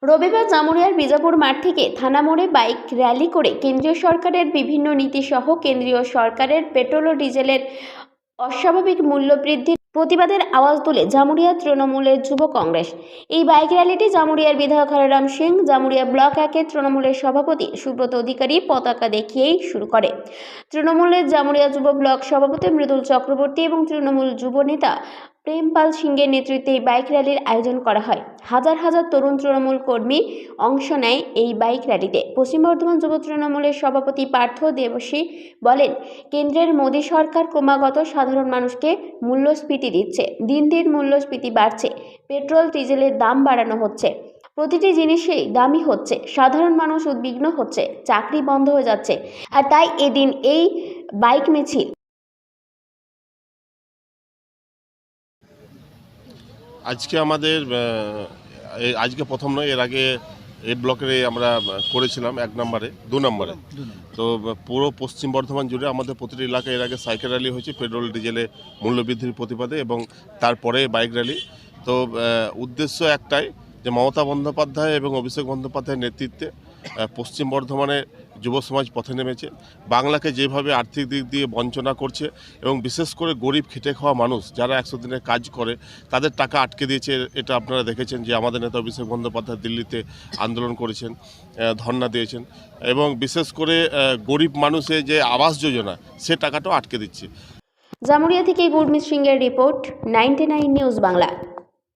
রবিবার জামুরিয়ার বিজাপুর মাঠ থেকে থানা মোড়ে বাইক র্যালি করে কেন্দ্রীয় সরকারের বিভিন্ন নীতি সহ কেন্দ্রীয় সরকারের পেট্রোল ও ডিজেলের অস্বাভাবিক মূল্য বৃদ্ধির প্রতিবাদের আওয়াজ তুলে জামুরিয়া তৃণমূলের যুব কংগ্রেস। এই বাইক র্যালিটি জামুরিয়ার বিধায়ক হরিরাম সিং, জামুরিয়া ব্লক 1-এর তৃণমূলের সভাপতি সুব্রত অধিকারী পতাকা দেখিয়েই শুরু করে। তৃণমূলের জামুরিয়া যুব ব্লক সভাপতি মৃদুল চক্রবর্তী এবং তৃণমূল যুব নেতা প্রেমপাল সিংয়ের নেতৃত্বে এই বাইক র্যালির আয়োজন করা হয়। হাজার হাজার তরুণ তৃণমূল কর্মী অংশ নেয় এই বাইক র্যালিতে। পশ্চিম বর্ধমান যুব তৃণমূলের সভাপতি পার্থ দেবসী বলেন, কেন্দ্রের মোদী সরকার ক্রমাগত সাধারণ মানুষকে মূল্যস্ফীতি দিচ্ছে। দিন দিন মূল্যস্ফীতি বাড়ছে। পেট্রোল ডিজেলের দাম বাড়ানো হচ্ছে। প্রতিটি জিনিসেই দামি হচ্ছে। সাধারণ মানুষ উদ্বিগ্ন হচ্ছে। চাকরি বন্ধ হয়ে যাচ্ছে। আর তাই এদিন এই বাইক মিছিল। আজকে আমাদের আজকে প্রথম নয়, এর আগে এই ব্লকের আমরা করেছিলাম 1 নম্বরে 2 নম্বরে। তো পুরো পশ্চিম বর্ধমান জুড়ে আমাদের প্রতিটি এলাকায় এর আগে সাইকেল র্যালি হয়েছে পেট্রোল ডিজেলে মূল্যবৃদ্ধির প্রতিবাদে, এবং তারপরে বাইক র্যালি। তো উদ্দেশ্য একটাই, যে মমতা বন্দ্যোপাধ্যায় এবং অভিষেক বন্দ্যোপাধ্যায়ের নেতৃত্বে পশ্চিম বর্ধমানে যুব সমাজ পথে নেমেছে। বাংলাকে যেভাবে আর্থিক দিক দিয়ে বঞ্চনা করছে, এবং বিশেষ করে গরিব খেটে খাওয়া মানুষ যারা 100 দিনের কাজ করে তাদের টাকা আটকে দিয়েছে। এটা আপনারা দেখেছেন যে আমাদের নেতা অভিষেক বন্দ্যোপাধ্যায় দিল্লিতে আন্দোলন করেছেন, ধর্ণা দিয়েছেন, এবং বিশেষ করে গরিব মানুষের যে আবাস যোজনা সে টাকাটাও আটকে দিচ্ছে। জামুরিয়া থেকে গুরমিত সিংয়ের রিপোর্ট, 99 নিউজ বাংলা।